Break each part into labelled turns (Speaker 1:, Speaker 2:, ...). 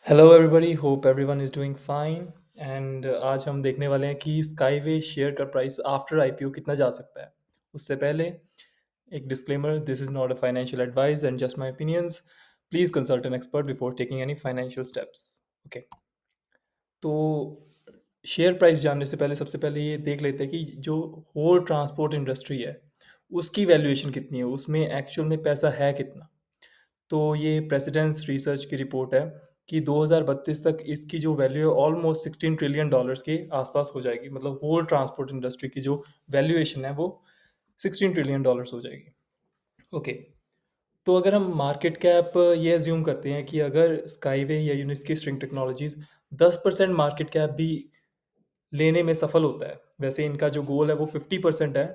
Speaker 1: Hello everybody, hope everyone is doing fine. And आज हम देखने वाले हैं कि स्काईवे शेयर का प्राइस आफ्टर आईपीओ कितना जा सकता है। उससे पहले एक disclaimer, this is not a financial advice and just my opinions. Please consult an expert before taking any financial steps. Okay, तो शेयर प्राइस जानने से पहले सबसे पहले ये देख लेते हैं कि जो होल ट्रांसपोर्ट इंडस्ट्री है उसकी वैल्यूएशन कितनी है, उसमें एक्चुअल में पैसा है कितना। तो ये प्रेसिडेंस रिसर्च की रिपोर्ट है कि 2032 तक इसकी जो वैल्यू है ऑलमोस्ट 16 ट्रिलियन डॉलर्स के आसपास हो जाएगी। मतलब होल ट्रांसपोर्ट इंडस्ट्री की जो वैल्यूएशन है वो 16 ट्रिलियन डॉलर्स हो जाएगी। ओके, तो अगर हम मार्केट कैप ये एज्यूम करते हैं कि अगर स्काईवे या यूनिस्की स्ट्रिंग टेक्नोलॉजीज 10% मार्केट कैप भी लेने में सफल होता है, वैसे इनका जो गोल है वो 50% है।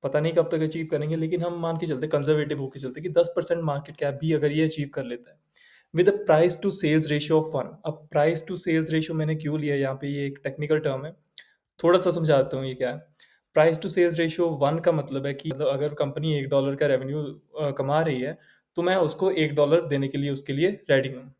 Speaker 1: पता नहीं कब तक अचीव करेंगे, लेकिन हम मान के चलते, कंजर्वेटिव होकर चलते कि 10% मार्केट कैप भी अगर ये अचीव कर लेता है with a price to sales ratio of 1। अब प्राइस टू सेल्स रेशियो मैंने क्यों लिया यहाँ पे, ये एक टेक्निकल टर्म है, थोड़ा सा समझाता हूँ ये क्या है। प्राइस टू सेल्स रेशियो 1 का मतलब है कि मतलब अगर कंपनी $1 का रेवेन्यू कमा रही है तो मैं उसको $1 देने के लिए उसके लिए रेडी हूँ।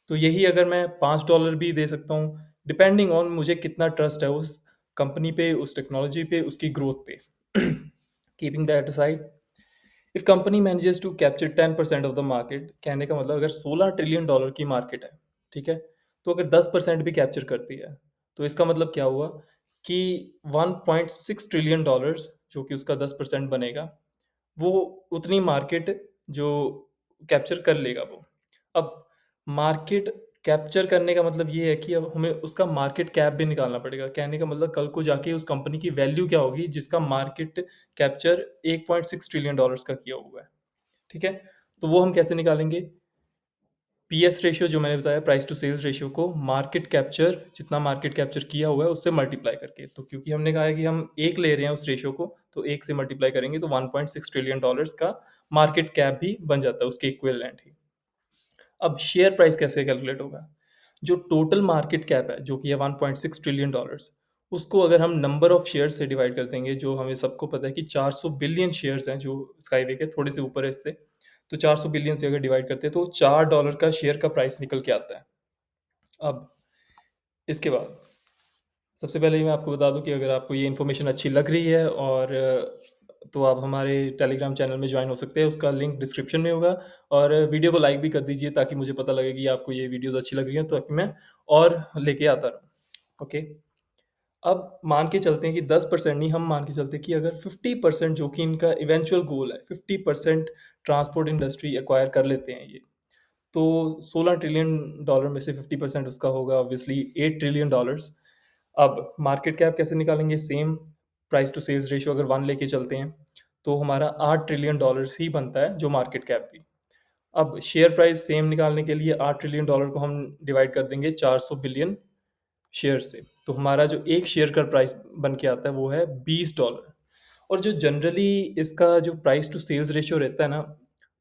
Speaker 1: तो यही अगर मैं $5 भी दे सकता हूँ, डिपेंडिंग ऑन मुझे कितना ट्रस्ट है उस कंपनी पे, उस टेक्नोलॉजी पे, उसकी ग्रोथ पे। Keeping that aside, if company manages to capture 10% of the market, कहने का मतलब अगर $16 ट्रिलियन की मार्केट है, ठीक है, तो अगर 10% भी कैप्चर करती है तो इसका मतलब क्या हुआ कि $1.6 ट्रिलियन, जो कि उसका 10% बनेगा, वो उतनी मार्केट जो कैप्चर कर लेगा वो। अब मार्केट कैप्चर करने का मतलब ये है कि अब हमें उसका मार्केट कैप भी निकालना पड़ेगा। कहने का मतलब कल को जाके उस कंपनी की वैल्यू क्या होगी जिसका मार्केट कैप्चर $1.6 ट्रिलियन का किया हुआ है। ठीक है, तो वो हम कैसे निकालेंगे? पीएस रेशियो जो मैंने बताया, प्राइस टू सेल्स रेशियो को मार्केट कैप्चर, जितना मार्केट कैप्चर किया हुआ है उससे मल्टीप्लाई करके। तो क्योंकि हमने कहा है कि हम एक ले रहे हैं उस रेशियो को, तो एक से मल्टीप्लाई करेंगे तो $1.6 ट्रिलियन का मार्केट कैप भी बन जाता है, उसके इक्विवेलेंट ही। अब शेयर प्राइस कैसे कैलकुलेट होगा? जो टोटल मार्केट कैप है जो कि है $1.6 ट्रिलियन, उसको अगर हम नंबर ऑफ शेयर से डिवाइड कर देंगे, जो हमें सबको पता है कि 400 बिलियन शेयर्स हैं जो स्काईवे के, थोड़े से ऊपर है इससे। तो 400 बिलियन से अगर डिवाइड करते हैं तो $4 का शेयर का प्राइस निकल के आता है। अब इसके बाद सबसे पहले ही मैं आपको बता दूं कि अगर आपको ये इन्फॉर्मेशन अच्छी लग रही है और तो आप हमारे टेलीग्राम चैनल में ज्वाइन हो सकते हैं, उसका लिंक डिस्क्रिप्शन में होगा। और वीडियो को लाइक भी कर दीजिए ताकि मुझे पता लगे कि आपको ये वीडियोस अच्छी लग रही हैं, तो ताकि मैं और लेके आता रहूँ। ओके, अब मान के चलते हैं कि 10% नहीं, हम मान के चलते हैं कि अगर 50%, जो कि इनका इवेंचुअल गोल है, 50% ट्रांसपोर्ट इंडस्ट्री एक्वायर कर लेते हैं ये, तो $16 ट्रिलियन में से 50% उसका होगा ऑब्वियसली $8 ट्रिलियन। अब मार्केट कैप कैसे निकालेंगे? Same, price to sales ratio अगर 1 लेके चलते हैं तो हमारा $8 ट्रिलियन ही बनता है जो मार्केट कैप भी। अब शेयर प्राइस सेम निकालने के लिए $8 ट्रिलियन को हम डिवाइड कर देंगे 400 बिलियन शेयर से, तो हमारा जो एक शेयर का प्राइस बन के आता है वो है $20। और जो जनरली इसका जो प्राइस टू सेल्स रेशियो रहता है ना,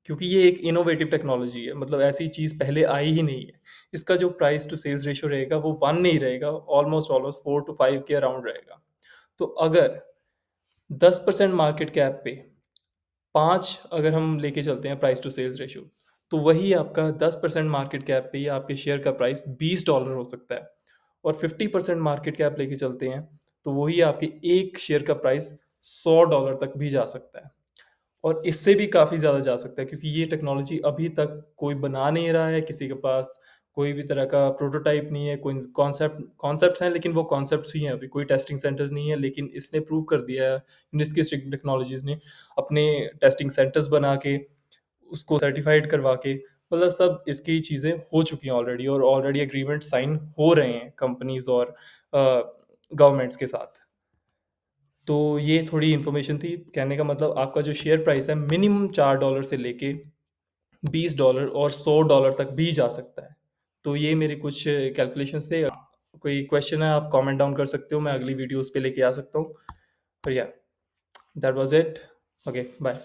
Speaker 1: क्योंकि ये एक इनोवेटिव टेक्नोलॉजी है, मतलब ऐसी चीज़ पहले आई ही नहीं है, इसका जो प्राइस टू सेल्स रेशियो रहेगा वो 1 नहीं रहेगा, ऑलमोस्ट ऑलमोस्ट 4 to 5 के अराउंड रहेगा। तो अगर 10% मार्केट कैप पे 5 अगर हम लेके चलते हैं प्राइस टू सेल्स रेशियो, तो वही आपका 10% मार्केट कैप पे ही आपके शेयर का प्राइस $20 हो सकता है। और 50% मार्केट कैप लेके चलते हैं तो वही आपके एक शेयर का प्राइस $100 तक भी जा सकता है। और इससे भी काफ़ी ज़्यादा जा सकता है, क्योंकि ये टेक्नोलॉजी अभी तक कोई बना नहीं रहा है, किसी के पास कोई भी तरह का प्रोटोटाइप नहीं है, कोई कॉन्सेप्ट्स हैं लेकिन वो कॉन्सेप्ट्स ही हैं, अभी कोई टेस्टिंग सेंटर्स नहीं है, लेकिन इसने प्रूव कर दिया है, निस्किस टेक्नोलॉजीज ने अपने टेस्टिंग सेंटर्स बना के उसको सर्टिफाइड करवा के, मतलब सब इसकी चीज़ें हो चुकी हैं ऑलरेडी, और ऑलरेडी एग्रीमेंट साइन हो रहे हैं कंपनीज और गवर्नमेंट्स के साथ। तो ये थोड़ी इन्फॉर्मेशन थी। कहने का मतलब आपका जो शेयर प्राइस है मिनिमम $4 से लेके $20 और $100 तक भी जा सकता है। तो ये मेरे कुछ कैलकुलेशन थे। कोई क्वेश्चन है आप कमेंट डाउन कर सकते हो, मैं अगली वीडियोस पे लेके आ सकता हूँ। पर yeah, that was it. Okay, bye.